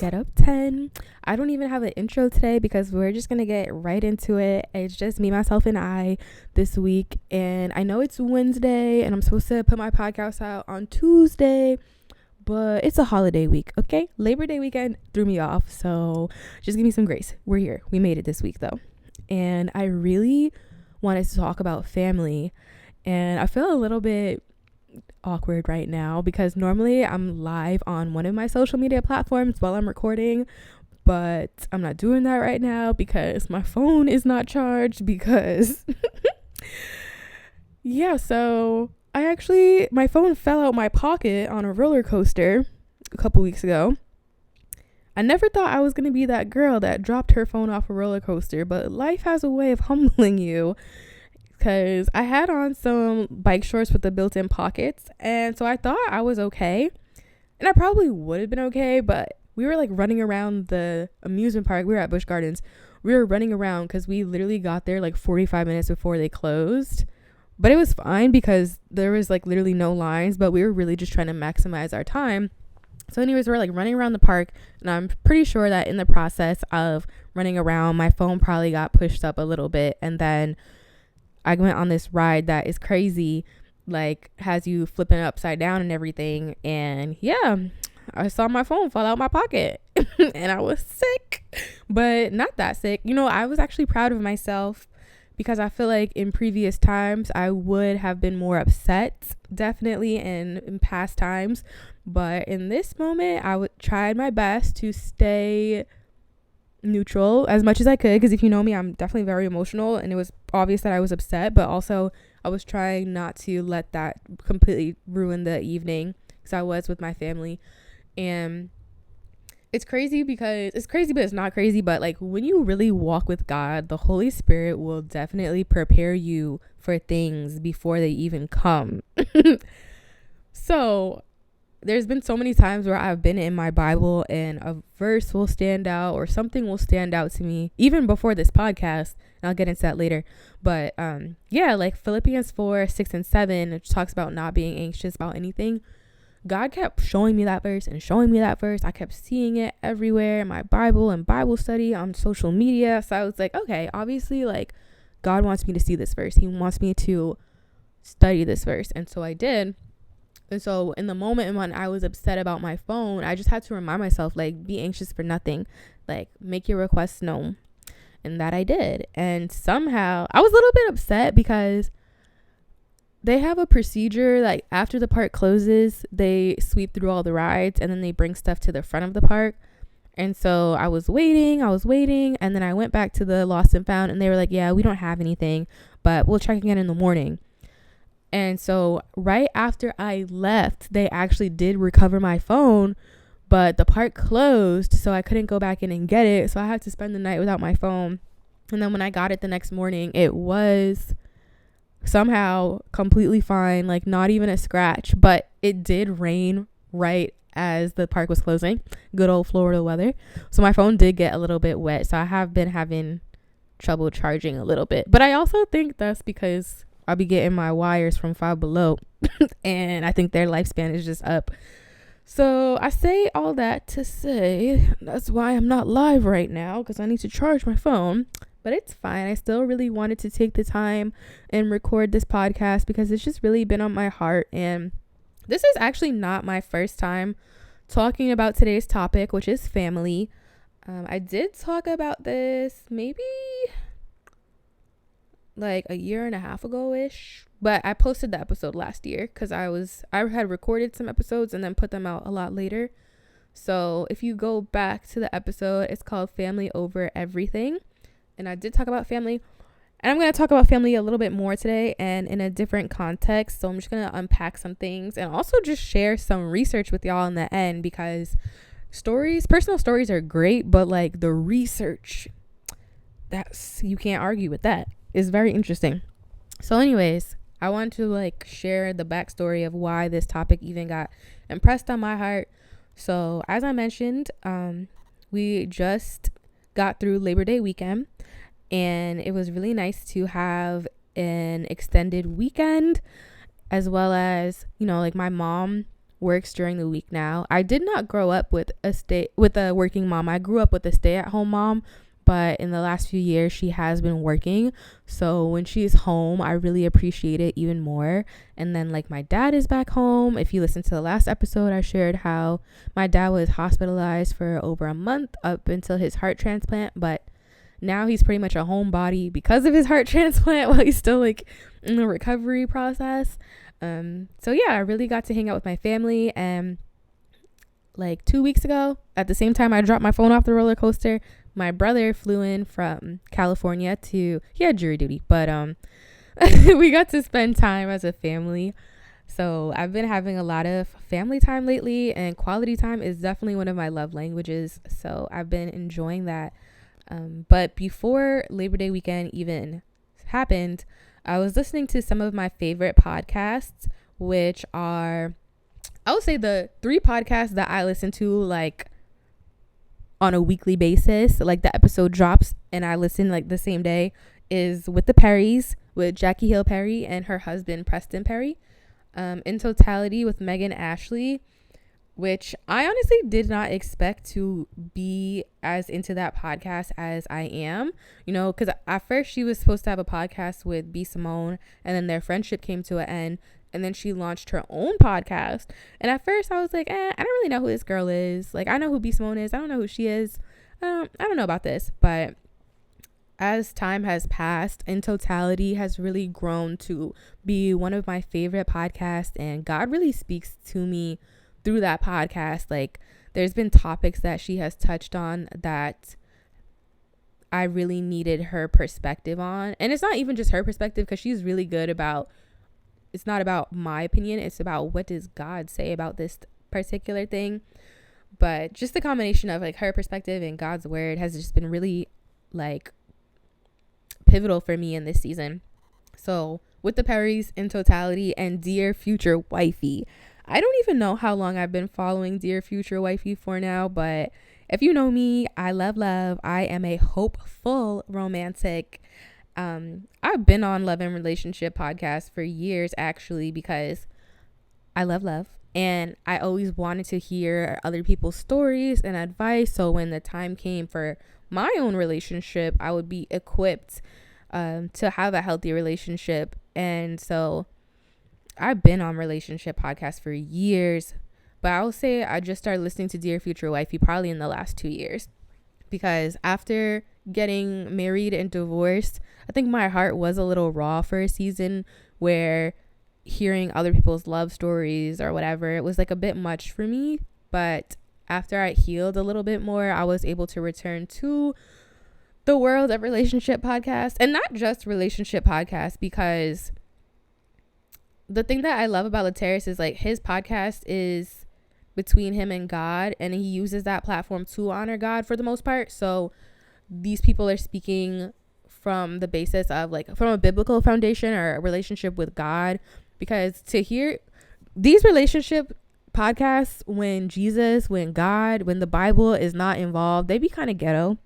Get Up 10. I don't even have an intro today because we're just going to get right into it. It's just me, myself, and I this week. And I know it's Wednesday and I'm supposed to put my podcast out on Tuesday, but it's a holiday week, okay? Labor Day weekend threw me off, so just give me some grace. We're here. We made it this week, though. And I really wanted to talk about family. And I feel a little bit awkward right now because normally I'm live on one of my social media platforms while I'm recording, but I'm not doing that right now because my phone is not charged because so my phone fell out my pocket on a roller coaster a couple weeks ago. I never thought I was going to be that girl that dropped her phone off a roller coaster, but life has a way of humbling you. Because I had on some bike shorts with the built-in pockets, and so I thought I was okay, and I probably would have been okay, but we were like running around the amusement park. We were at Busch Gardens. We were running around because we literally got there like 45 minutes before they closed, but it was fine because there was like literally no lines, but we were really just trying to maximize our time. So anyways, we're like running around the park, and I'm pretty sure that in the process of running around, my phone probably got pushed up a little bit, and then I went on this ride that is crazy, like has you flipping upside down and everything. And yeah, I saw my phone fall out my pocket and I was sick, but not that sick. I was actually proud of myself because I feel like in previous times I would have been more upset, definitely in past times. But in this moment, I tried my best to stay neutral as much as I could, because if you know me, I'm definitely very emotional, and it was obvious that I was upset, but also I was trying not to let that completely ruin the evening because I was with my family. And it's crazy, but it's not crazy. But like when you really walk with God, the Holy Spirit will definitely prepare you for things before they even come. So there's been so many times where I've been in my Bible and a verse will stand out or something will stand out to me even before this podcast, and I'll get into that later. But like Philippians 4:6-7, which talks about not being anxious about anything. God kept showing me that verse and showing me that verse. I kept seeing it everywhere in my Bible and Bible study on social media. So I was like, okay, obviously like God wants me to see this verse. He wants me to study this verse. And so I did. And so in the moment when I was upset about my phone, I just had to remind myself, like, be anxious for nothing, like make your requests known. And that I did. And somehow I was a little bit upset because they have a procedure, like after the park closes, they sweep through all the rides and then they bring stuff to the front of the park. And so I was waiting, and then I went back to the lost and found, and they were like, yeah, we don't have anything, but we'll check again in the morning. And so right after I left, they actually did recover my phone, but the park closed, so I couldn't go back in and get it. So I had to spend the night without my phone. And then when I got it the next morning, it was somehow completely fine, like not even a scratch, but it did rain right as the park was closing. Good old Florida weather. So my phone did get a little bit wet. So I have been having trouble charging a little bit. But I also think that's because I'll be getting my wires from Five Below and I think their lifespan is just up. So I say all that to say that's why I'm not live right now, because I need to charge my phone. But it's fine. I still really wanted to take the time and record this podcast because it's just really been on my heart. And this is actually not my first time talking about today's topic, which is family. I did talk about this maybe like a year and a half ago ish, but I posted the episode last year because I had recorded some episodes and then put them out a lot later. So if you go back to the episode, it's called Family Over Everything, and I did talk about family, and I'm going to talk about family a little bit more today and in a different context. So I'm just going to unpack some things and also just share some research with y'all in the end, because personal stories are great, but like the research, you can't argue with that. Is very interesting. So anyways, I want to like share the backstory of why this topic even got impressed on my heart. So as I mentioned, we just got through Labor Day weekend, and it was really nice to have an extended weekend, as well as, like my mom works during the week now. I did not grow up with a working mom. I grew up with a stay-at-home mom, but in the last few years she has been working. So when she's home, I really appreciate it even more. And then like my dad is back home. If you listen to the last episode, I shared how my dad was hospitalized for over a month up until his heart transplant, but now he's pretty much a homebody because of his heart transplant while he's still like in the recovery process. So yeah, I really got to hang out with my family. And like 2 weeks ago, at the same time I dropped my phone off the roller coaster, my brother flew in from California he had jury duty, but we got to spend time as a family. So I've been having a lot of family time lately, and quality time is definitely one of my love languages. So I've been enjoying that. But before Labor Day weekend even happened, I was listening to some of my favorite podcasts, which are, I would say the 3 podcasts that I listen to like on a weekly basis. Like the episode drops and I listen like the same day, is With the Perrys with Jackie Hill Perry and her husband Preston Perry. In Totality with Megan Ashley, which I honestly did not expect to be as into that podcast as I am, because at first she was supposed to have a podcast with B. Simone, and then their friendship came to an end, and then she launched her own podcast. And at first I was like, I don't really know who this girl is. Like, I know who B. Simone is. I don't know who she is. I don't know about this. But as time has passed, In Totality has really grown to be one of my favorite podcasts, and God really speaks to me through that podcast. Like, there's been topics that she has touched on that I really needed her perspective on. And it's not even just her perspective, because she's really good about, it's not about my opinion, it's about what does God say about this particular thing. But just the combination of like her perspective and God's word has just been really like pivotal for me in this season. So With the Perrys, In Totality, and Dear Future Wifey. I don't even know how long I've been following Dear Future Wifey for now, but if you know me, I love love. I am a hopeful romantic. I've been on love and relationship podcasts for years, actually, because I love love, and I always wanted to hear other people's stories and advice. So when the time came for my own relationship, I would be equipped to have a healthy relationship. And so I've been on relationship podcasts for years, but I will say I just started listening to Dear Future Wifey probably in the last 2 years, because after getting married and divorced, I think my heart was a little raw for a season, where hearing other people's love stories or whatever, it was like a bit much for me. But after I healed a little bit more, I was able to return to the world of relationship podcasts, and not just relationship podcasts, because the thing that I love about Lateris is like his podcast is between him and God, and he uses that platform to honor God for the most part. So these people are speaking from the basis of like from a biblical foundation or a relationship with God, because to hear these relationship podcasts when God, when the Bible is not involved, they be kind of ghetto.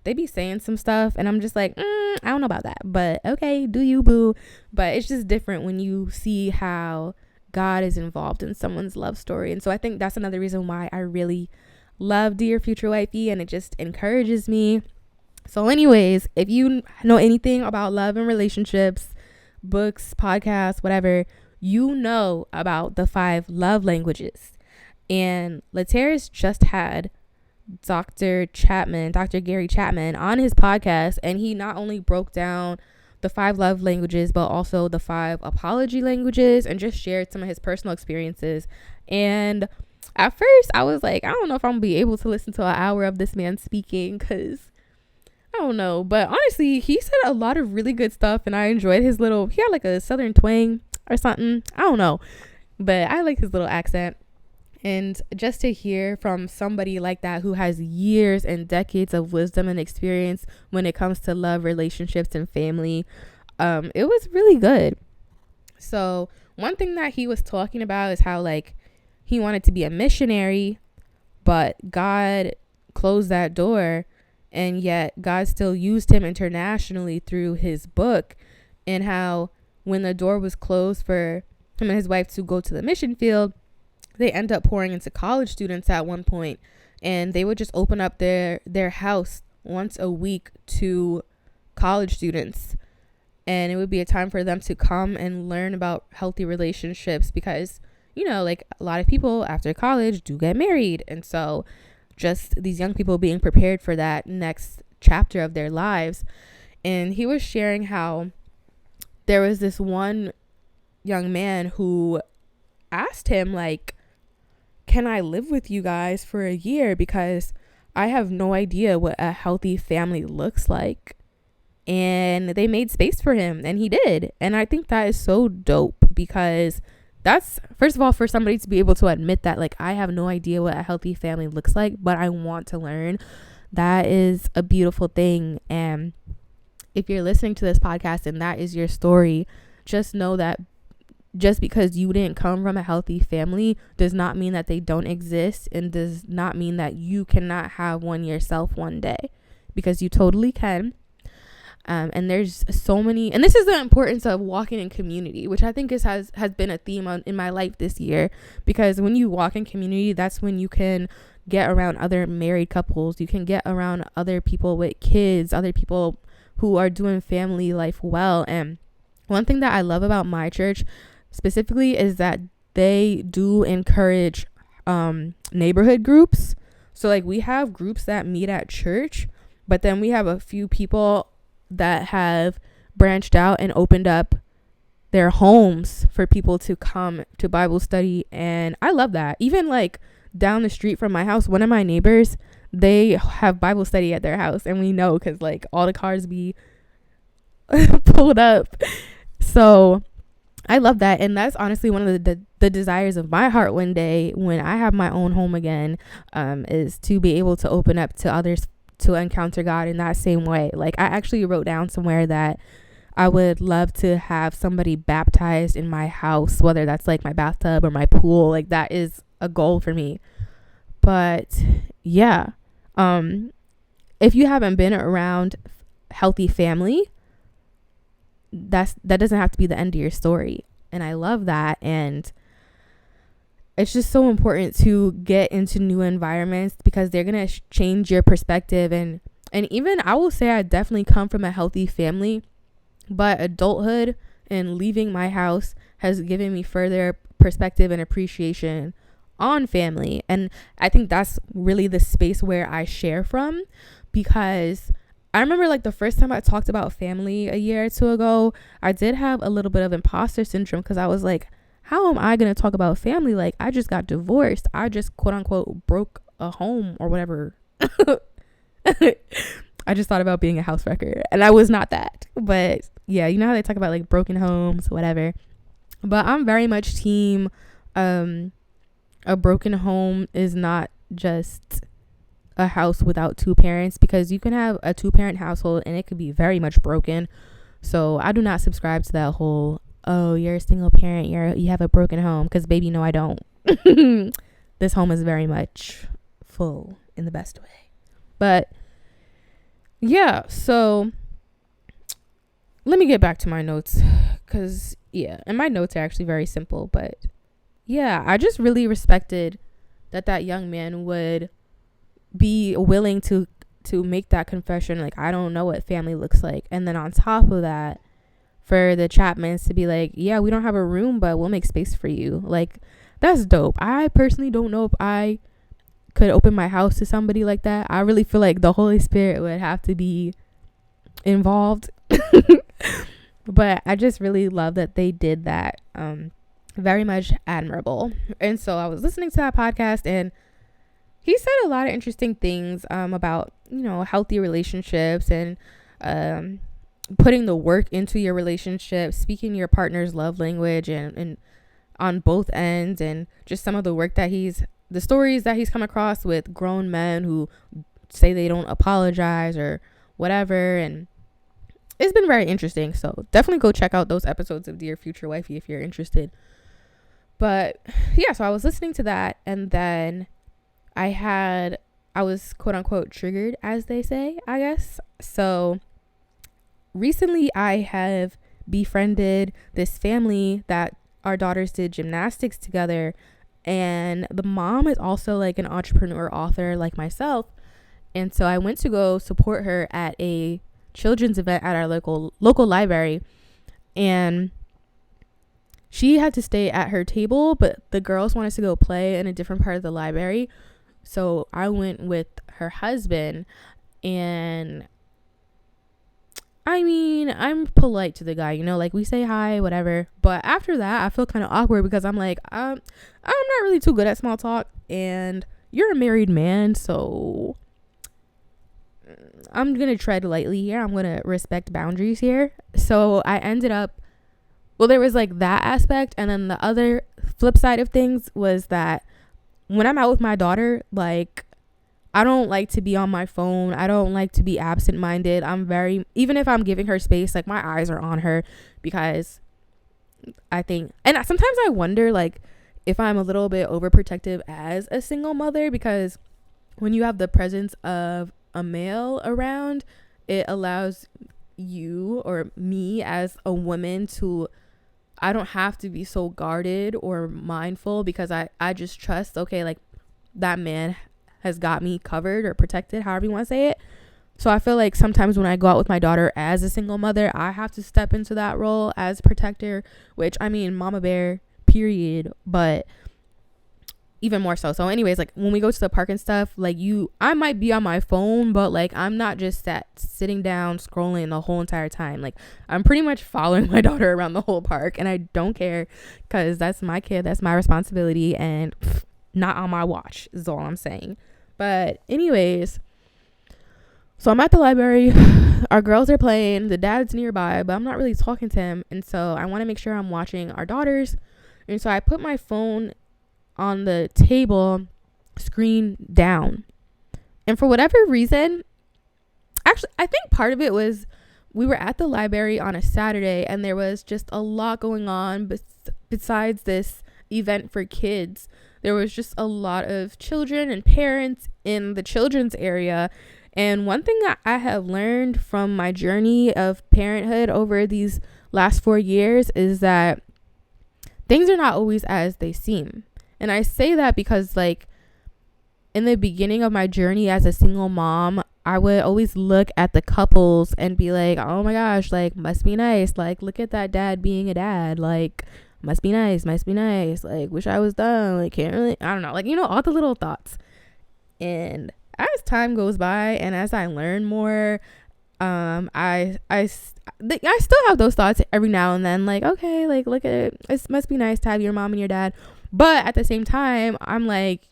They be saying some stuff and I'm just like, I don't know about that, but okay, do you, boo. But it's just different when you see how God is involved in someone's love story. And so I think that's another reason why I really love Dear Future Wifey, and it just encourages me. So anyways, if you know anything about love and relationships, books, podcasts, whatever, you know about the 5 love languages. And Lateris just had Dr. Gary Chapman on his podcast, and he not only broke down the 5 love languages, but also the 5 apology languages, and just shared some of his personal experiences. And at first I was like, I don't know if I'm gonna be able to listen to an hour of this man speaking, because I don't know. But honestly, he said a lot of really good stuff, and I enjoyed he had like a southern twang or something, I don't know, but I like his little accent. And just to hear from somebody like that who has years and decades of wisdom and experience when it comes to love, relationships, and family, it was really good. So one thing that he was talking about is how like he wanted to be a missionary, but God closed that door, and yet God still used him internationally through his book. And how when the door was closed for him and his wife to go to the mission field, they end up pouring into college students at one point, and they would just open up their house once a week to college students, and it would be a time for them to come and learn about healthy relationships, because like a lot of people after college do get married, and so just these young people being prepared for that next chapter of their lives. And he was sharing how there was this one young man who asked him, like, can I live with you guys for a year, because I have no idea what a healthy family looks like. And they made space for him, and he did. And I think that is so dope, because that's, first of all, for somebody to be able to admit that, like, I have no idea what a healthy family looks like, but I want to learn. That is a beautiful thing. And if you're listening to this podcast and that is your story, just know that just because you didn't come from a healthy family does not mean that they don't exist, and does not mean that you cannot have one yourself one day, because you totally can. And there's so many, and this is the importance of walking in community, which I think has been a theme in my life this year, because when you walk in community, that's when you can get around other married couples, you can get around other people with kids, other people who are doing family life well. And one thing that I love about my church specifically is that they do encourage neighborhood groups. So like we have groups that meet at church, but then we have a few people that have branched out and opened up their homes for people to come to Bible study. And I love that. Even like down the street from my house, one of my neighbors, they have Bible study at their house, and we know because like all the cars be pulled up. So I love that. And that's honestly one of the desires of my heart one day when I have my own home again, is to be able to open up to others to encounter God in that same way. Like I actually wrote down somewhere that I would love to have somebody baptized in my house, whether that's like my bathtub or my pool. Like that is a goal for me. But yeah, if you haven't been around healthy family, that doesn't have to be the end of your story. And I love that. And it's just so important to get into new environments, because they're going to change your perspective. And even I will say I definitely come from a healthy family, but adulthood and leaving my house has given me further perspective and appreciation on family. And I think that's really the space where I share from, because I remember like the first time I talked about family a year or two ago, I did have a little bit of imposter syndrome, because I was like, how am I going to talk about family? Like I just got divorced. I just quote unquote broke a home or whatever. I just thought about being a house wrecker, and I was not that. But yeah, you know how they talk about like broken homes, whatever. But I'm very much team a broken home is not just a house without two parents, because you can have a 2-parent household and it could be very much broken. So I do not subscribe to that whole, oh, you're a single parent, you have a broken home, because baby, no, I don't. This home is very much full in the best way. But yeah, so let me get back to my notes, because yeah, and my notes are actually very simple. But yeah, I just really respected that young man would be willing to make that confession, like, I don't know what family looks like. And then on top of that, for the Chapmans to be like, yeah, we don't have a room, but we'll make space for you. Like, that's dope. I personally don't know if I could open my house to somebody like that. I really feel like the Holy Spirit would have to be involved. But I just really love that they did that. Very much admirable. And so I was listening to that podcast, and he said a lot of interesting things about, healthy relationships, and putting the work into your relationship, speaking your partner's love language, and on both ends, and just some of the work that the stories that he's come across with grown men who say they don't apologize or whatever. And it's been very interesting. So definitely go check out those episodes of Dear Future Wifey if you're interested. But yeah, so I was listening to that, and then I was quote unquote triggered, as they say, I guess. So recently I have befriended this family that our daughters did gymnastics together, And the mom is also like an entrepreneur author like myself. And so I went to go support her at a children's event at our local library. And she had to stay at her table, but the girls wanted to go play in a different part of the library. So I went with her husband, and I mean, I'm polite to the guy, you know, like we say hi, whatever. But after that, I feel kind of awkward because I'm like, I'm not really too good at small talk, and you're a married man, so I'm going to tread lightly here. I'm going to respect boundaries here. So I ended up, well, there was like that aspect. And then the other flip side of things was that when I'm out with my daughter, like, I don't like to be on my phone. I don't like to be absent-minded. Even if I'm giving her space, like, my eyes are on her, because I think, and sometimes I wonder, like, if I'm a little bit overprotective as a single mother, because when you have the presence of a male around, it allows you or me as a woman to, I don't have to be so guarded or mindful, because I just trust, okay, like, that man has got me covered or protected, however you want to say it. So I feel like sometimes when I go out with my daughter as a single mother, I have to step into that role as protector, which, I mean, mama bear, period, but even more so. So anyways, like, when we go to the park and stuff, like, I might be on my phone, but like, I'm not just sitting down scrolling the whole entire time. Like, I'm pretty much following my daughter around the whole park, and I don't care, because that's my kid, that's my responsibility, and not on my watch is all I'm saying. But anyways, so I'm at the library, our girls are playing, the dad's nearby, but I'm not really talking to him, and so I want to make sure I'm watching our daughters. And so I put my phone on the table, screen down. And for whatever reason, actually, I think part of it was we were at the library on a Saturday, and there was just a lot going on besides this event for kids. There was just a lot of children and parents in the children's area. And one thing that I have learned from my journey of parenthood over these last 4 years is that things are not always as they seem. And I say that because, like, in the beginning of my journey as a single mom, I would always look at the couples and be like, oh my gosh, like, must be nice. Like, look at that dad being a dad. Like, must be nice. Like, wish I was done. Like, can't really, I don't know. Like, you know, all the little thoughts. And as time goes by and as I learn more, I still have those thoughts every now and then. Like, okay, like, look at it. It must be nice to have your mom and your dad. But at the same time, I'm like,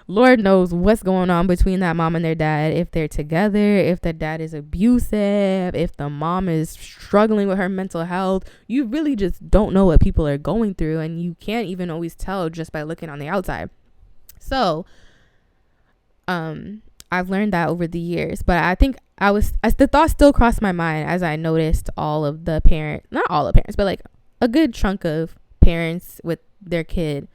Lord knows what's going on between that mom and their dad. If they're together, if the dad is abusive, if the mom is struggling with her mental health, you really just don't know what people are going through. And you can't even always tell just by looking on the outside. So, I've learned that over the years. But I think the thought still crossed my mind as I noticed not all the parents, but like a good chunk of parents with their kid.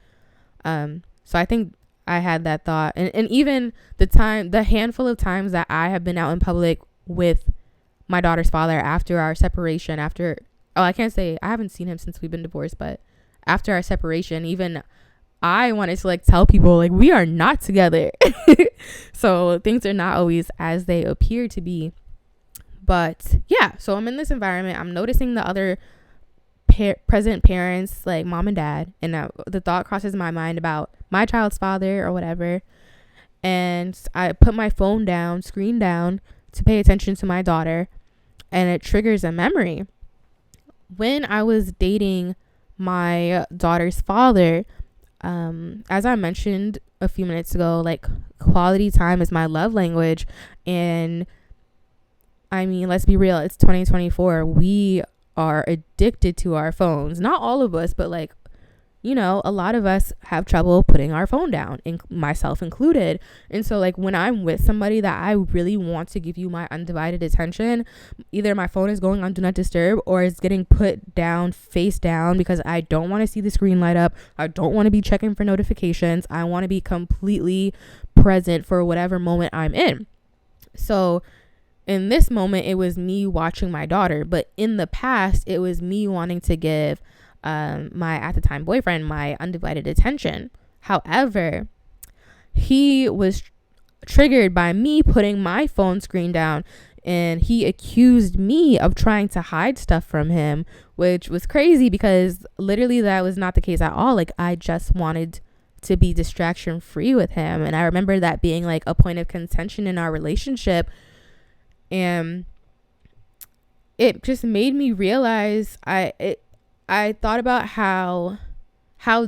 So I think I had that thought, and even the handful of times that I have been out in public with my daughter's father after our separation, I can't say I haven't seen him since we've been divorced, but after our separation, even I wanted to like tell people like we are not together. So things are not always as they appear to be. But yeah, so I'm in this environment, I'm noticing the other present parents, like mom and dad, and the thought crosses my mind about my child's father or whatever, and I put my screen down to pay attention to my daughter, and it triggers a memory. When I was dating my daughter's father, as I mentioned a few minutes ago, like, quality time is my love language. And I mean, let's be real, it's 2024. We are addicted to our phones. Not all of us, but like, you know, a lot of us have trouble putting our phone down, myself included. And so like when I'm with somebody that I really want to give you my undivided attention, either my phone is going on do not disturb or it's getting put down face down because I don't want to see the screen light up. I don't want to be checking for notifications. I want to be completely present for whatever moment I'm in. So in this moment, it was me watching my daughter, but in the past, it was me wanting to give my at the time boyfriend my undivided attention. However, he was triggered by me putting my phone screen down, and he accused me of trying to hide stuff from him, which was crazy because literally that was not the case at all. Like, I just wanted to be distraction free with him, and I remember that being like a point of contention in our relationship, and it just made me realize I thought about how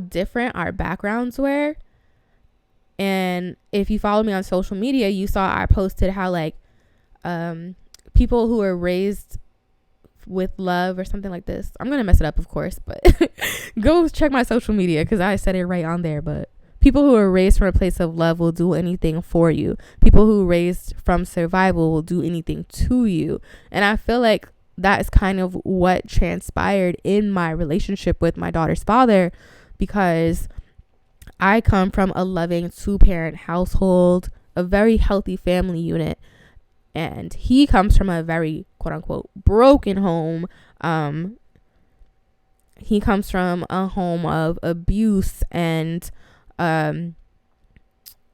different our backgrounds were. And if you follow me on social media, you saw I posted how like people who are raised with love or something like this. I'm gonna mess it up, of course, but go check my social media because I said it right on there. But people who are raised from a place of love will do anything for you. People who are raised from survival will do anything to you. And I feel like that is kind of what transpired in my relationship with my daughter's father, because I come from a loving 2-parent household, a very healthy family unit, and he comes from a very quote unquote broken home. He comes from a home of abuse and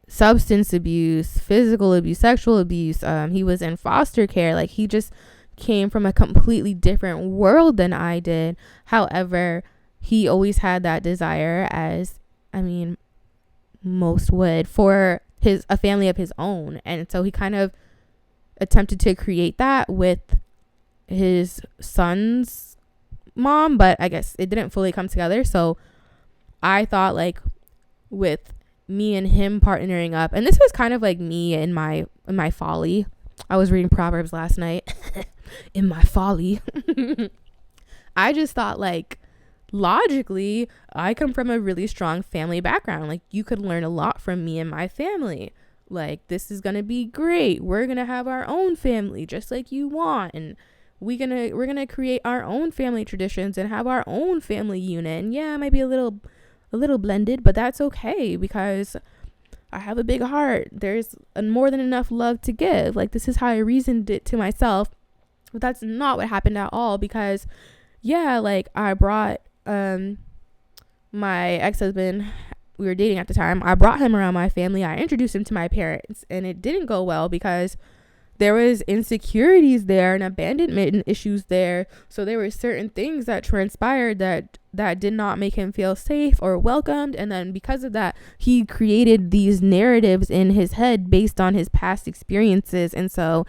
substance abuse, physical abuse, sexual abuse. He was in foster care. Like, he just came from a completely different world than I did. However, he always had that desire, as I mean most would, for a family of his own. And so he kind of attempted to create that with his son's mom, but I guess it didn't fully come together. So I thought, like, with me and him partnering up, and this was kind of like me in my folly. I was reading Proverbs last night. In my folly. I just thought, like, logically, I come from a really strong family background. Like, you could learn a lot from me and my family. Like, this is gonna be great. We're gonna have our own family just like you want, and we're gonna create our own family traditions and have our own family unit. And yeah, it might be a little blended, but that's okay because I have a big heart. There's more than enough love to give. Like, this is how I reasoned it to myself. But that's not what happened at all, because yeah, like, I brought my ex-husband, we were dating at the time, I brought him around my family. I introduced him to my parents, and it didn't go well because there was insecurities there and abandonment issues there. So there were certain things that transpired that did not make him feel safe or welcomed. And then because of that, he created these narratives in his head based on his past experiences. And so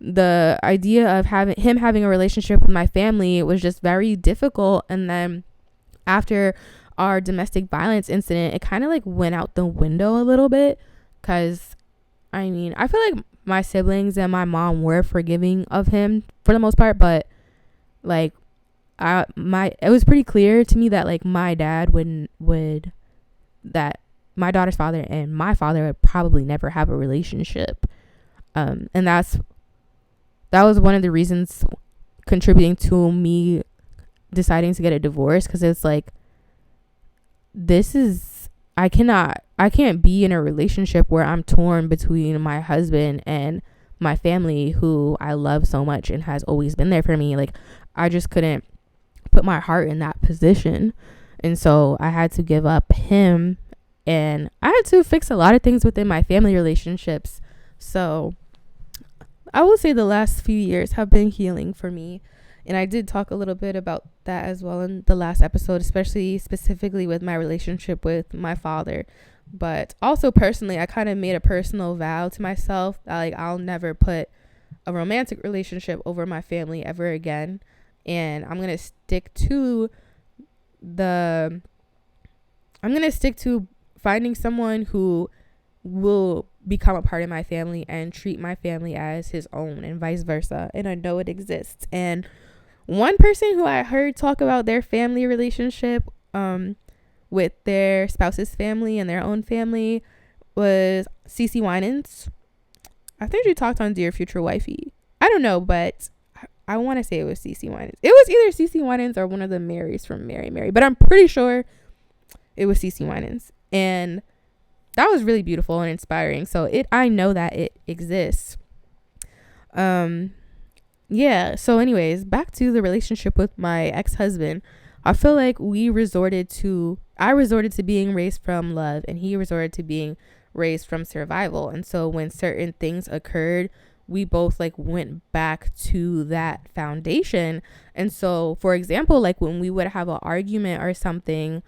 the idea of having a relationship with my family was just very difficult. And then after our domestic violence incident, it kind of like went out the window a little bit, because I mean, I feel like my siblings and my mom were forgiving of him for the most part, but like it was pretty clear to me that like my dad that my daughter's father and my father would probably never have a relationship, and that was one of the reasons contributing to me deciding to get a divorce, because it's like, I can't be in a relationship where I'm torn between my husband and my family, who I love so much and has always been there for me. Like, I just couldn't put my heart in that position. And so I had to give up him, and I had to fix a lot of things within my family relationships. So I will say the last few years have been healing for me. And I did talk a little bit about that as well in the last episode, specifically with my relationship with my father. But also personally, I kind of made a personal vow to myself that like I'll never put a romantic relationship over my family ever again. And I'm going to stick to finding someone who will become a part of my family and treat my family as his own, and vice versa. And I know it exists. And one person who I heard talk about their family relationship with their spouse's family and their own family was CeCe Winans. I think she talked on Dear Future Wifey. I don't know, but I want to say it was CeCe Winans. It was either CeCe Winans or one of the Marys from Mary Mary, but I'm pretty sure it was CeCe Winans. And that was really beautiful and inspiring. So I know that it exists. Yeah. So anyways, back to the relationship with my ex-husband. I feel like I resorted to being raised from love, and he resorted to being raised from survival. And so when certain things occurred, we both like went back to that foundation. And so, for example, like when we would have an argument or something,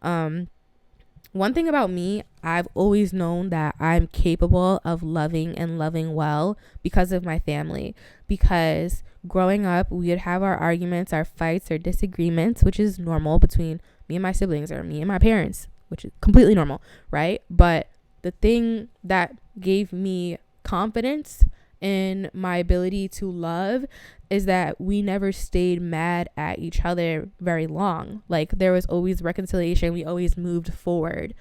one thing about me, I've always known that I'm capable of loving and loving well because of my family. Because growing up, we would have our arguments, our fights, our disagreements, which is normal between me and my siblings or me and my parents, which is completely normal, right? But the thing that gave me confidence in my ability to love is that we never stayed mad at each other very long. Like there was always reconciliation. We always moved forward.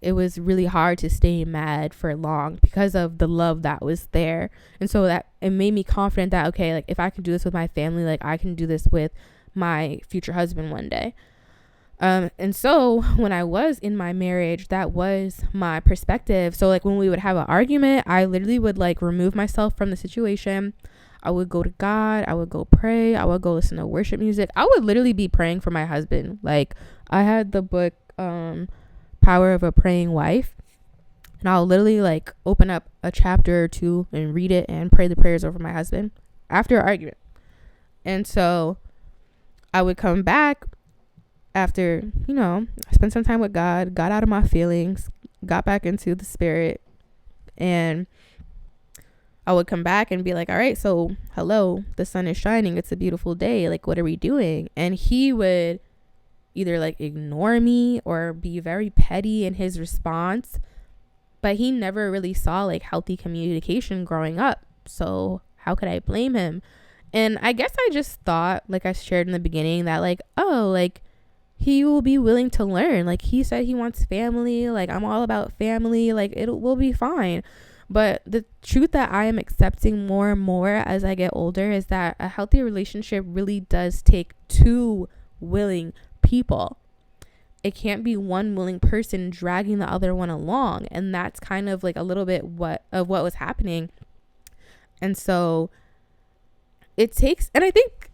It was really hard to stay mad for long because of the love that was there. And so that it made me confident that, okay, like if I can do this with my family, like I can do this with my future husband one day. And so when I was in my marriage, that was my perspective. So like when we would have an argument, I literally would like remove myself from the situation. I would go to God. I would go pray. I would go listen to worship music. I would literally be praying for my husband. Like I had the book, Power of a Praying Wife. And I'll literally like open up a chapter or two and read it and pray the prayers over my husband after an argument. And so I would come back after, I spent some time with God, got out of my feelings, got back into the spirit, and I would come back and be like, all right, so hello, the sun is shining. It's a beautiful day. Like, what are we doing? And he would either like ignore me or be very petty in his response, but he never really saw like healthy communication growing up. So how could I blame him? And I guess I just thought, like I shared in the beginning, that like, oh, like he will be willing to learn. Like he said he wants family. Like I'm all about family. Like will be fine. But the truth that I am accepting more and more as I get older is that a healthy relationship really does take two willing people. It can't be one willing person dragging the other one along. And that's kind of like a little bit what was happening. And so it takes, and I think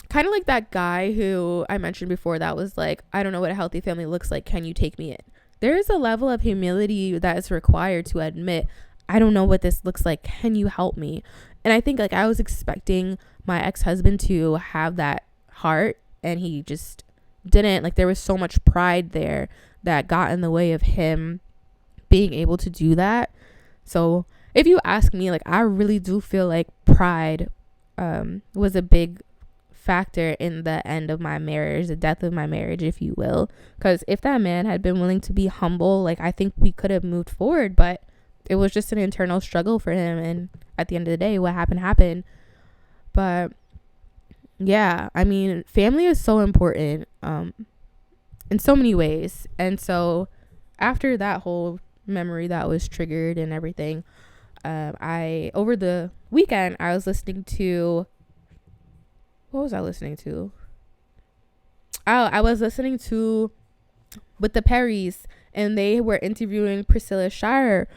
kind of like that guy who I mentioned before that was like, I don't know what a healthy family looks like. Can you take me in? There is a level of humility that is required to admit, I don't know what this looks like. Can you help me? And I think like I was expecting my ex-husband to have that heart, and he just didn't. Like there was so much pride there that got in the way of him being able to do that. So if you ask me, like I really do feel like pride was a big factor in the end of my marriage, the death of my marriage, if you will. Because if that man had been willing to be humble, like I think we could have moved forward, but it was just an internal struggle for him. And at the end of the day, what happened. But yeah, I mean, family is so important in so many ways. And so after that whole memory that was triggered and everything, over the weekend I was listening to, what was I listening to? Oh, I was listening to With the Perrys, and they were interviewing Priscilla Shirer,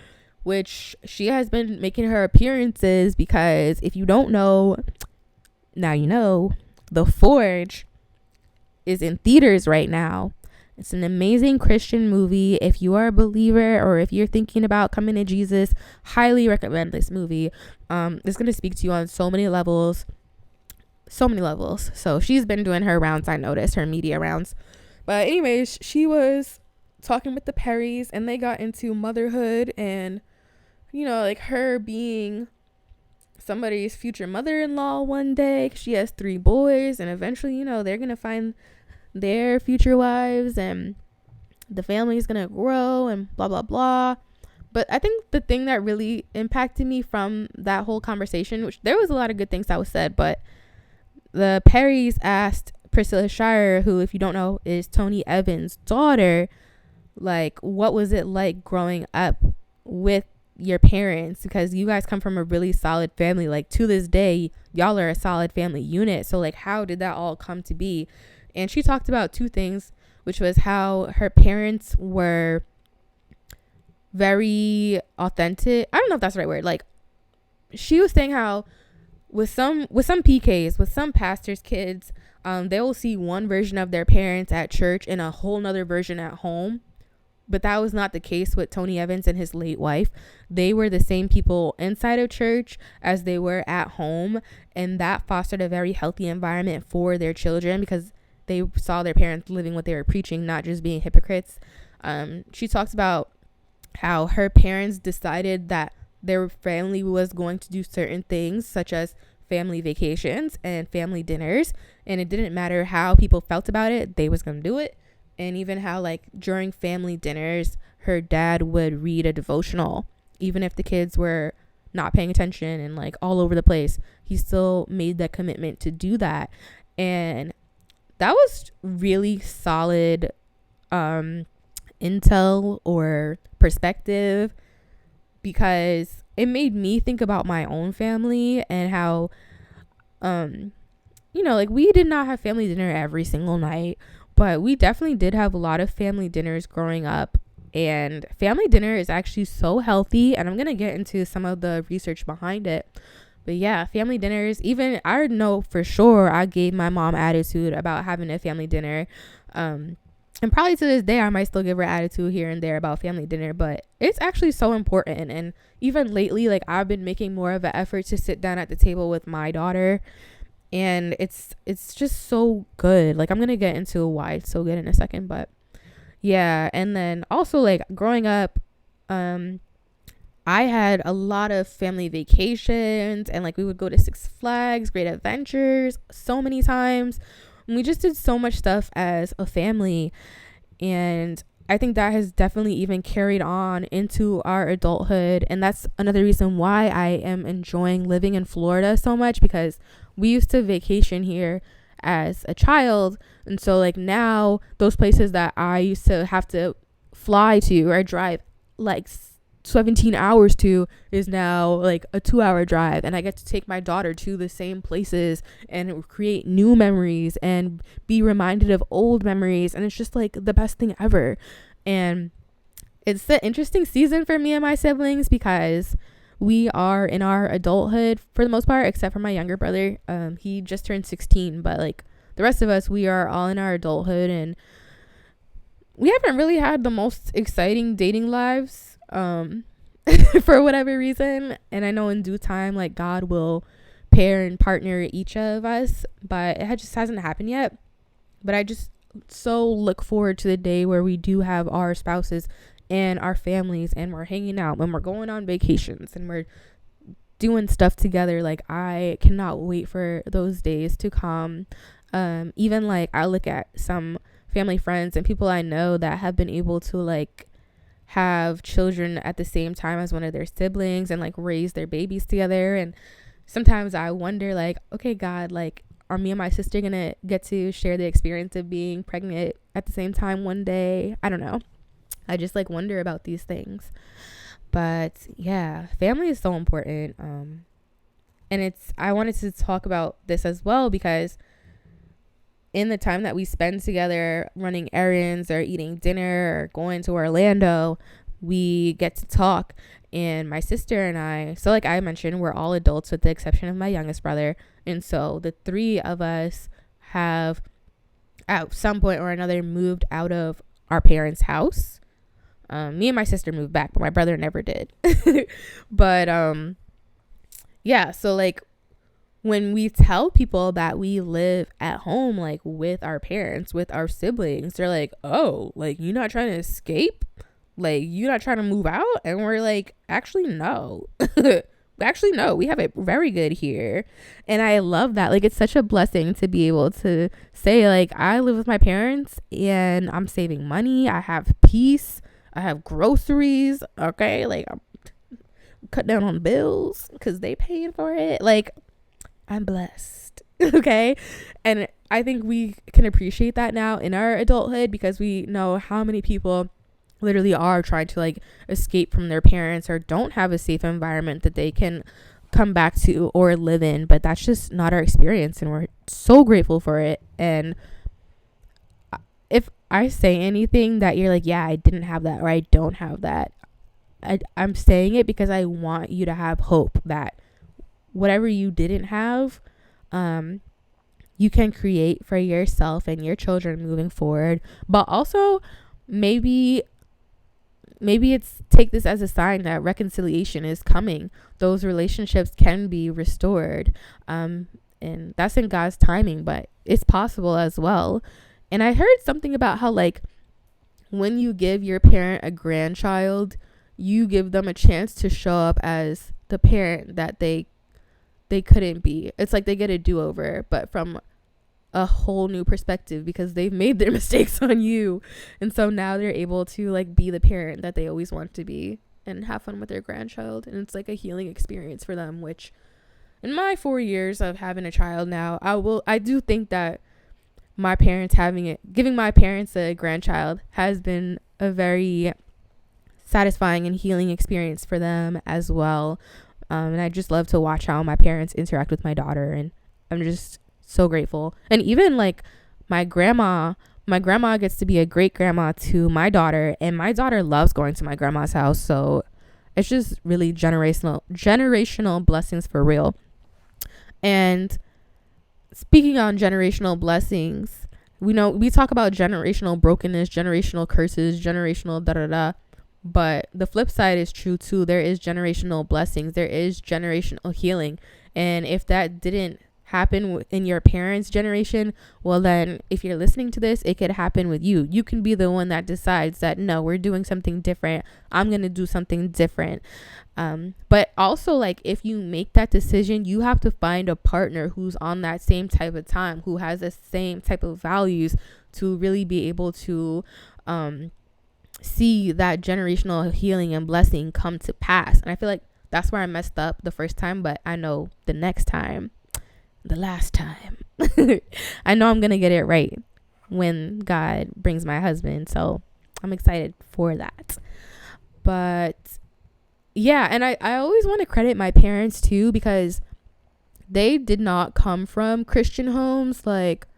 which she has been making her appearances because if you don't know, now you know, The Forge is in theaters right now. It's an amazing Christian movie. If you are a believer or if you're thinking about coming to Jesus, highly recommend this movie. It's going to speak to you on so many levels. So she's been doing her rounds, I noticed, her media rounds. But anyways, she was talking with the Perrys, and they got into motherhood and, like her being somebody's future mother-in-law one day. She has 3 boys, and eventually, they're going to find their future wives, and the family is going to grow and blah, blah, blah. But I think the thing that really impacted me from that whole conversation, which there was a lot of good things that was said, but the Perrys asked Priscilla Shirer, who, if you don't know, is Tony Evans' daughter, like, what was it like growing up with your parents? Because you guys come from a really solid family. Like, to this day, y'all are a solid family unit. So, like, how did that all come to be? And she talked about 2 things, which was how her parents were very authentic. I don't know if that's the right word. Like, she was saying how with some PKs, with some pastors' kids, They will see one version of their parents at church and a whole nother version at home. But that was not the case with Tony Evans and his late wife. They were the same people inside of church as they were at home. And that fostered a very healthy environment for their children because they saw their parents living what they were preaching, not just being hypocrites. She talks about how her parents decided that their family was going to do certain things, such as family vacations and family dinners. And it didn't matter how people felt about it, they was going to do it. And even how, like, during family dinners, her dad would read a devotional. Even if the kids were not paying attention and, like, all over the place, he still made that commitment to do that. And that was really solid intel or perspective, because it made me think about my own family and how, like, we did not have family dinner every single night. But we definitely did have a lot of family dinners growing up. And family dinner is actually so healthy. And I'm going to get into some of the research behind it. But yeah, family dinners, even I know for sure I gave my mom attitude about having a family dinner. And probably to this day, I might still give her attitude here and there about family dinner. But it's actually so important. And even lately, like, I've been making more of an effort to sit down at the table with my daughter. And it's just so good. Like, I'm gonna get into why it's so good in a second, but yeah. And then also, like, growing up, I had a lot of family vacations, and like we would go to Six Flags, Great Adventures so many times. And we just did so much stuff as a family, and I think that has definitely even carried on into our adulthood. And that's another reason why I am enjoying living in Florida so much, because we used to vacation here as a child. And so, like, now those places that I used to have to fly to or drive like 17 hours to is now like a 2-hour drive. And I get to take my daughter to the same places and create new memories and be reminded of old memories. And it's just like the best thing ever. And it's the interesting season for me and my siblings, because we are in our adulthood for the most part, except for my younger brother. He just turned 16, but like the rest of us, we are all in our adulthood, and we haven't really had the most exciting dating lives for whatever reason. And I know in due time, like, God will pair and partner each of us, but it just hasn't happened yet. But I just so look forward to the day where we do have our spouses and our families, and we're hanging out and we're going on vacations and we're doing stuff together. Like, I cannot wait for those days to come. Even like I look at some family friends and people I know that have been able to like have children at the same time as one of their siblings and like raise their babies together. And sometimes I wonder, like, okay, God, like, are me and my sister gonna get to share the experience of being pregnant at the same time one day? I don't know. I just like wonder about these things. But yeah, family is so important. And I wanted to talk about this as well, because in the time that we spend together running errands or eating dinner or going to Orlando, we get to talk. And my sister and I, so like I mentioned, we're all adults with the exception of my youngest brother. And so the three of us have at some point or another moved out of our parents' house. Me and my sister moved back, but my brother never did. But yeah, so like when we tell people that we live at home, like with our parents, with our siblings, they're like, oh, like, you're not trying to escape? Like, you're not trying to move out? And we're like, actually, no. Actually, no, we have it very good here. And I love that. Like, it's such a blessing to be able to say, like, I live with my parents and I'm saving money. I have peace. I have groceries. Okay. Like, I'm cut down on bills because they paying for it. Like, I'm blessed. Okay. And I think we can appreciate that now in our adulthood, because we know how many people literally are trying to like escape from their parents or don't have a safe environment that they can come back to or live in. But that's just not our experience, and we're so grateful for it. And if I say anything that you're like, yeah, I didn't have that, or I don't have that, I'm saying it because I want you to have hope that whatever you didn't have, you can create for yourself and your children moving forward. But also maybe it's take this as a sign that reconciliation is coming. Those relationships can be restored. And that's in God's timing, but it's possible as well. And I heard something about how, like, when you give your parent a grandchild, you give them a chance to show up as the parent that they couldn't be. It's like they get a do-over, but from a whole new perspective, because they've made their mistakes on you. And so now they're able to, like, be the parent that they always want to be and have fun with their grandchild. And it's like a healing experience for them, which in my 4 years of having a child now, I do think that giving my parents a grandchild has been a very satisfying and healing experience for them as well. And I just love to watch how my parents interact with my daughter, and I'm just so grateful. And even like my grandma gets to be a great grandma to my daughter, and my daughter loves going to my grandma's house. So it's just really generational blessings for real. And speaking on generational blessings, we talk about generational brokenness, generational curses, generational da-da-da. But the flip side is true too. There is generational blessings. There is generational healing. And if that didn't happen in your parents' generation, well then, if you're listening to this, it could happen with you. You can be the one that decides that, no, we're doing something different. I'm going to do something different. But also, like, if you make that decision, you have to find a partner who's on that same type of time, who has the same type of values, to really be able to see that generational healing and blessing come to pass. And I feel like that's where I messed up the first time, but I know the last time I know I'm gonna get it right when God brings my husband. So I'm excited for that. But yeah, and I always want to credit my parents too, because they did not come from Christian homes. Like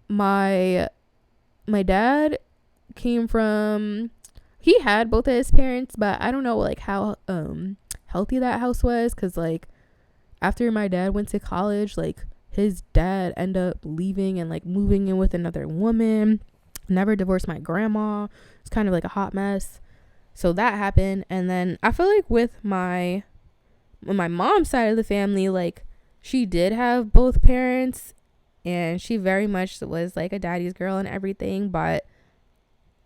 my dad came from, he had both of his parents, but I don't know like how healthy that house was, because like after my dad went to college, like his dad ended up leaving and like moving in with another woman, never divorced my grandma. It's kind of like a hot mess. So that happened. And then I feel like with my mom's side of the family, like she did have both parents, and she very much was like a daddy's girl and everything. But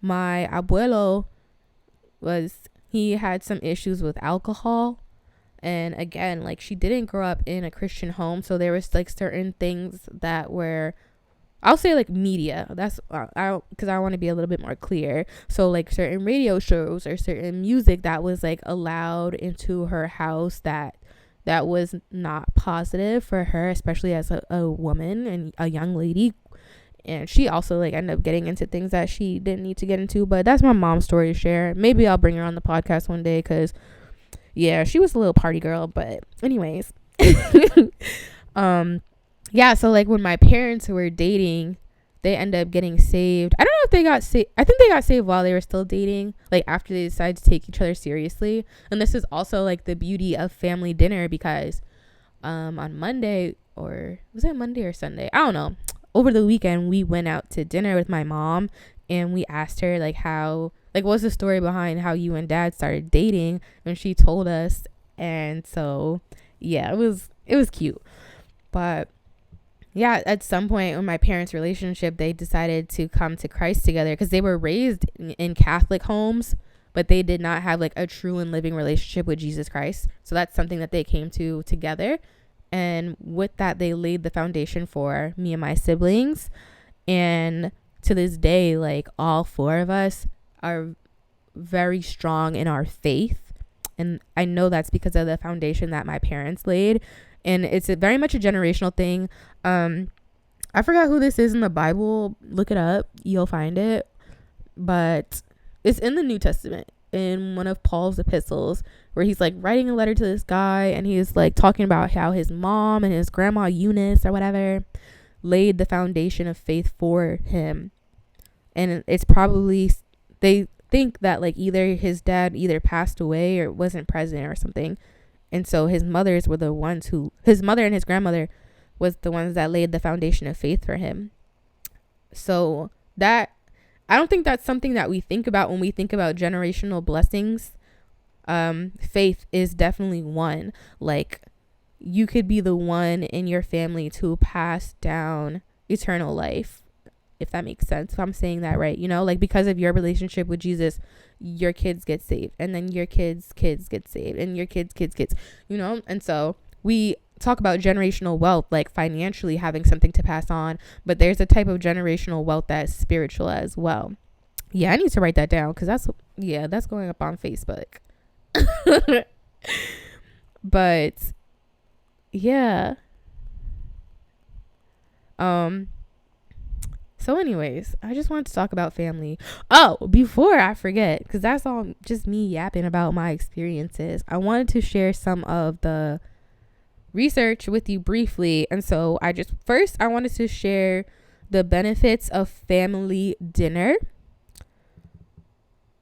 my abuelo he had some issues with alcohol. And again, like she didn't grow up in a Christian home. So there was like certain things that were, I'll say like media. That's because I want to be a little bit more clear. So like certain radio shows or certain music that was like allowed into her house that was not positive for her, especially as a woman and a young lady. And she also like ended up getting into things that she didn't need to get into. But that's my mom's story to share. Maybe I'll bring her on the podcast one day, because yeah, she was a little party girl. But anyways, yeah, so like when my parents were dating, they ended up getting saved. I don't know if they got saved. I think they got saved while they were still dating, like after they decided to take each other seriously. And this is also like the beauty of family dinner, because on Monday, or was it Monday or Sunday? I don't know. Over the weekend, we went out to dinner with my mom, and we asked her like what's the story behind how you and dad started dating, and she told us. And so yeah, it was cute. But yeah, at some point in my parents' relationship, they decided to come to Christ together, because they were raised in Catholic homes, but they did not have like a true and living relationship with Jesus Christ. So that's something that they came to together. And with that, they laid the foundation for me and my siblings. And to this day, like all four of us are very strong in our faith. And I know that's because of the foundation that my parents laid. And it's very much a generational thing. I forgot who this is in the Bible. Look it up. You'll find it. But it's in the New Testament, in one of Paul's epistles, where he's like writing a letter to this guy, and he's like talking about how his mom and his grandma Eunice or whatever laid the foundation of faith for him. And it's probably, they think that like either his dad either passed away or wasn't present or something. And so his mother and his grandmother, was the ones that laid the foundation of faith for him. So that, I don't think that's something that we think about when we think about generational blessings. Faith is definitely one. Like, you could be the one in your family to pass down eternal life, if that makes sense, if I'm saying that right. You know, like, because of your relationship with Jesus, your kids get saved, and then your kids get saved, and your kids, you know. And so we talk about generational wealth, like financially having something to pass on, but there's a type of generational wealth that's spiritual as well. Yeah, I need to write that down, because that's going up on Facebook. But yeah. So anyways, I just wanted to talk about family. Oh, before I forget, because that's all just me yapping about my experiences, I wanted to share some of the research with you briefly. And so I wanted to share the benefits of family dinner.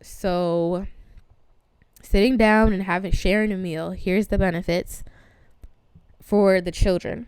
So sitting down and sharing a meal, here's the benefits for the children: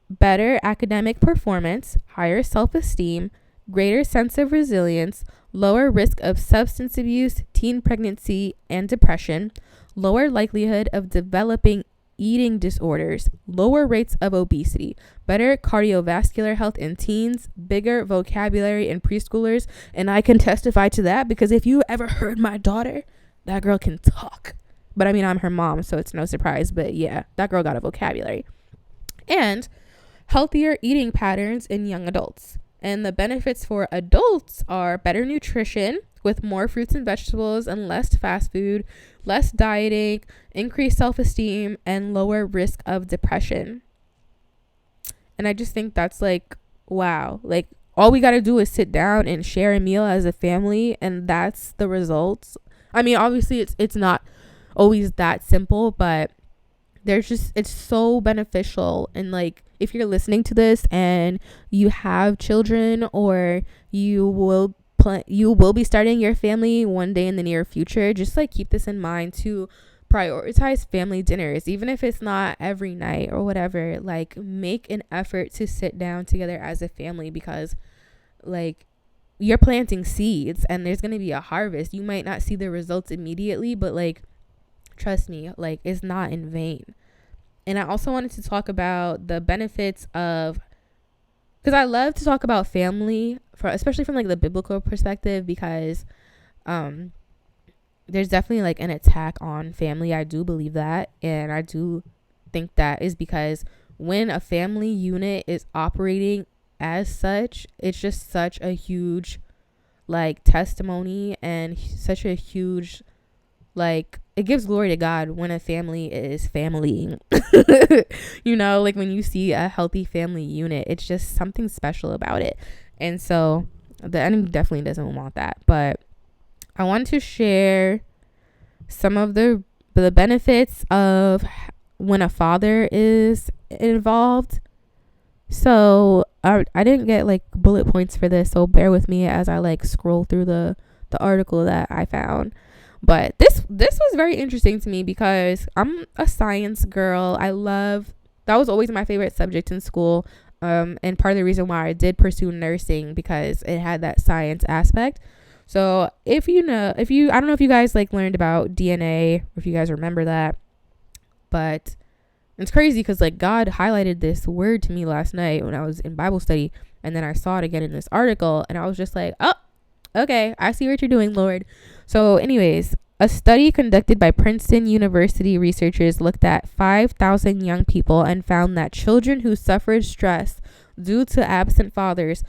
better academic performance, higher self-esteem, greater sense of resilience, lower risk of substance abuse, teen pregnancy and depression, lower likelihood of developing eating disorders, lower rates of obesity, better cardiovascular health in teens, bigger vocabulary in preschoolers. And I can testify to that, because if you ever heard my daughter, that girl can talk. But I mean, I'm her mom, so it's no surprise. But yeah, that girl got a vocabulary. And healthier eating patterns in young adults. And the benefits for adults are better nutrition with more fruits and vegetables and less fast food, less dieting, increased self-esteem, and lower risk of depression. And I just think that's like, wow. Like, all we got to do is sit down and share a meal as a family, and that's the results. I mean, obviously it's not always that simple, but it's so beneficial. And like, if you're listening to this and you have children, or you will be starting your family one day in the near future, just like keep this in mind to prioritize family dinners, even if it's not every night or whatever. Like, make an effort to sit down together as a family, because like, you're planting seeds and there's going to be a harvest. You might not see the results immediately, but like, trust me, like, it's not in vain. And I also wanted to talk about the benefits of, because I love to talk about family, especially from like the biblical perspective, because there's definitely like an attack on family. I do believe that. And I do think that is because when a family unit is operating as such, it's just such a huge like testimony, and such a huge, like, it gives glory to God when a family is familying. You know, like when you see a healthy family unit, it's just something special about it. And so the enemy definitely doesn't want that. But I want to share some of the benefits of when a father is involved. So I didn't get like bullet points for this, so bear with me as I like scroll through the article that I found. But this was very interesting to me, because I'm a science girl. That was always my favorite subject in school. And part of the reason why I did pursue nursing, because it had that science aspect. So I don't know if you guys like learned about DNA, or if you guys remember that, but it's crazy because like God highlighted this word to me last night when I was in Bible study, and then I saw it again in this article, and I was just like, oh, okay, I see what you're doing, Lord. So anyways, a study conducted by Princeton University researchers looked at 5,000 young people and found that children who suffered stress due to absent fathers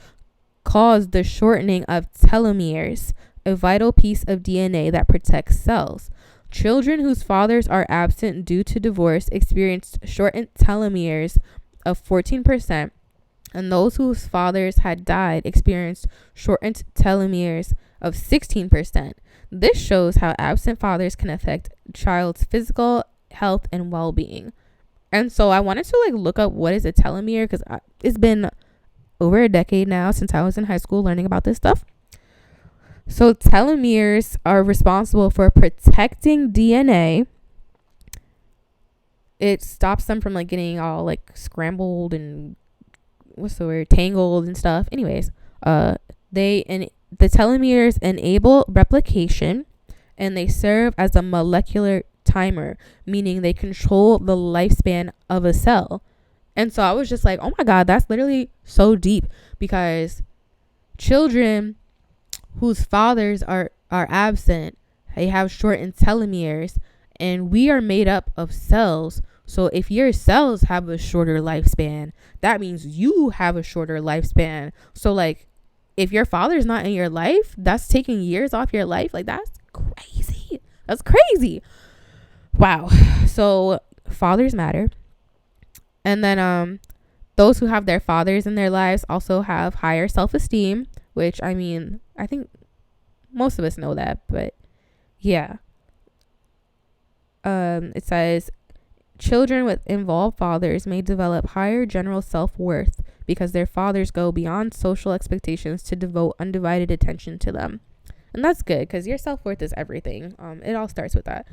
caused the shortening of telomeres, a vital piece of DNA that protects cells. Children whose fathers are absent due to divorce experienced shortened telomeres of 14%, and those whose fathers had died experienced shortened telomeres of 16%. This shows how absent fathers can affect child's physical health and well-being. And so I wanted to like look up what is a telomere, because it's been over a decade now since I was in high school learning about this stuff. So telomeres are responsible for protecting DNA. it stops them from like getting all like scrambled and tangled and stuff. Anyways, the telomeres enable replication, and they serve as a molecular timer, meaning they control the lifespan of a cell. And so I was just like, oh my God, that's literally so deep, because children whose fathers are absent, they have shortened telomeres, and we are made up of cells. So if your cells have a shorter lifespan, that means you have a shorter lifespan. So like, if your father's not in your life, that's taking years off your life. Like, that's crazy. That's crazy. Wow. So fathers matter. And then those who have their fathers in their lives also have higher self-esteem, which, I mean, I think most of us know that, but yeah. It says children with involved fathers may develop higher general self-worth because their fathers go beyond social expectations to devote undivided attention to them. And that's good, because your self-worth is everything. It all starts with that.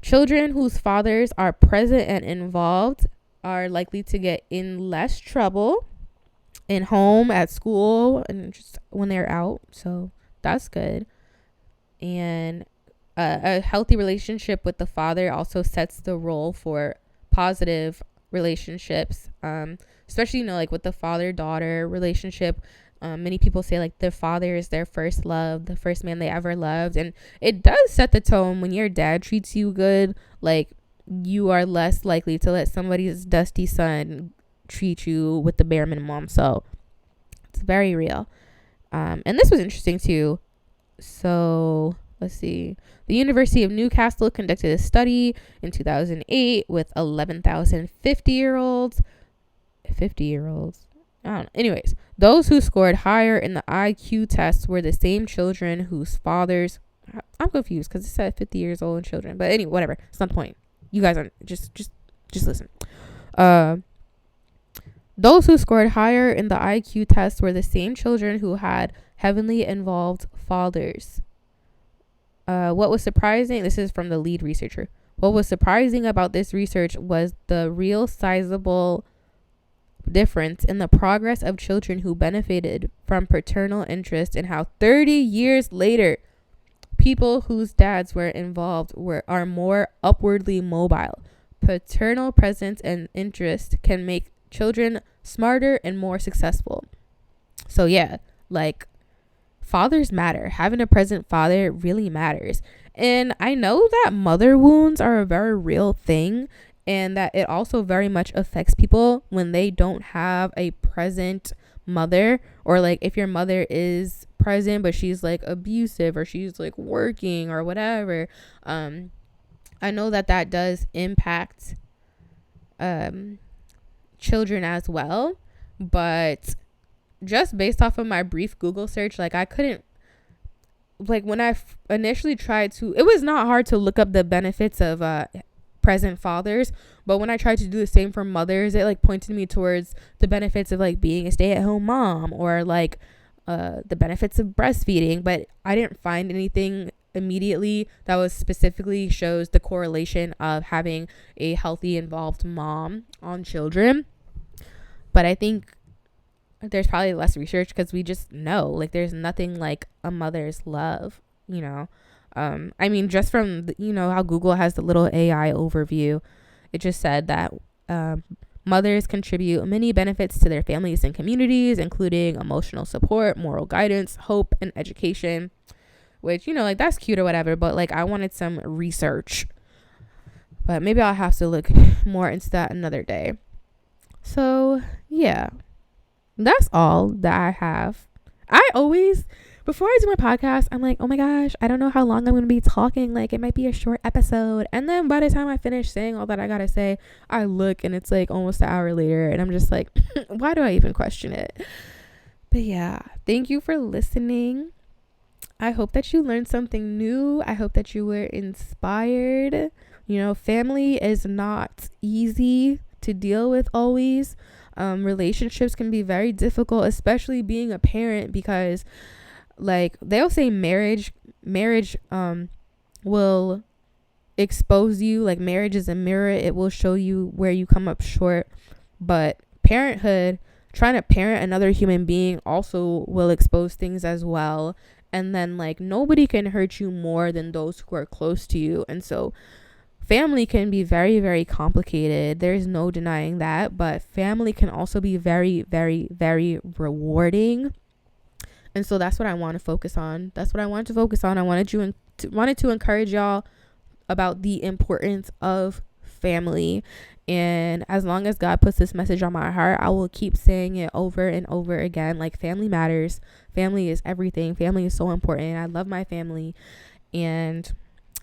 Children whose fathers are present and involved are likely to get in less trouble in home, at school, and just when they're out. So that's good. And a healthy relationship with the father also sets the role for positive relationships, especially, like with the father-daughter relationship. Many people say like their father is their first love, the first man they ever loved. And it does set the tone. When your dad treats you good, like, you are less likely to let somebody's dusty son treat you with the bare minimum. So it's very real. And this was interesting too. So let's see. The University of Newcastle conducted a study in 2008 with 11,000 50-year-olds. I don't know. Anyways, those who scored higher in the IQ tests were the same children whose fathers... I'm confused because it said 50 years old and children. But anyway, whatever. It's not the point. You guys aren't... Just listen. Those who scored higher in the IQ test were the same children who had heavily involved fathers. What was surprising, this is from the lead researcher. What was surprising about this research was the real sizable difference in the progress of children who benefited from paternal interest, and how 30 years later, people whose dads were involved are more upwardly mobile. Paternal presence and interest can make children smarter and more successful. So yeah, like, fathers matter. Having a present father really matters. And I know that mother wounds are a very real thing, and that it also very much affects people when they don't have a present mother, or like if your mother is present but she's like abusive, or she's like working or whatever. I know that does impact children as well, but just based off of my brief Google search, like, I couldn't, like, when I initially tried to, it was not hard to look up the benefits of present fathers, but when I tried to do the same for mothers, it like pointed me towards the benefits of like being a stay-at-home mom, or like the benefits of breastfeeding. But I didn't find anything immediately that was specifically shows the correlation of having a healthy, involved mom on children. But I think there's probably less research, because we just know, like, there's nothing like a mother's love, you know. I mean, just from how Google has the little AI overview, it just said that mothers contribute many benefits to their families and communities, including emotional support, moral guidance, hope, and education. Which, like, that's cute or whatever, but like, I wanted some research. But maybe I'll have to look more into that another day. So yeah, that's all that I have. I always, before I do my podcast, I'm like, oh my gosh, I don't know how long I'm going to be talking. Like, it might be a short episode. And then by the time I finish saying all that I got to say, I look and it's like almost an hour later. And I'm just like, why do I even question it? But yeah, thank you for listening. I hope that you learned something new. I hope that you were inspired. Family is not easy to deal with always. Relationships can be very difficult, especially being a parent, because like they'll say marriage will expose you. Like, marriage is a mirror. It will show you where you come up short. But parenthood, trying to parent another human being, also will expose things as well. And then, like, nobody can hurt you more than those who are close to you. And so family can be very, very complicated. There's no denying that. But family can also be very, very, very rewarding. And so that's what I want to focus on. That's what I wanted to focus on. I wanted to encourage y'all about the importance of family. And as long as God puts this message on my heart, I will keep saying it over and over again. Like, family matters. Family is everything. Family is so important. I love my family. And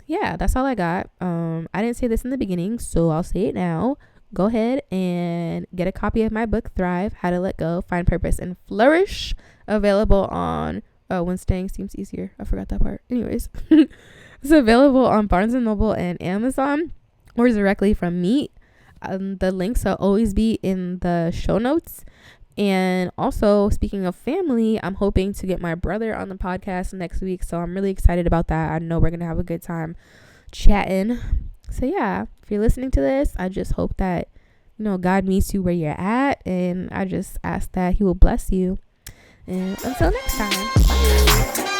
yeah, that's all I got. I didn't say this in the beginning, so I'll say it now. Go ahead and get a copy of my book, Thrive, How to Let Go, Find Purpose, and Flourish. Available on When Staying Seems Easier. I forgot that part. Anyways, it's available on Barnes & Noble and Amazon, or directly from me. The links will always be in the show notes. And also, speaking of family, I'm hoping to get my brother on the podcast next week, so I'm really excited about that. I know we're gonna have a good time chatting. So yeah, if you're listening to this, I just hope that, you know, God meets you where you're at, and I just ask that He will bless you. And until next time, bye.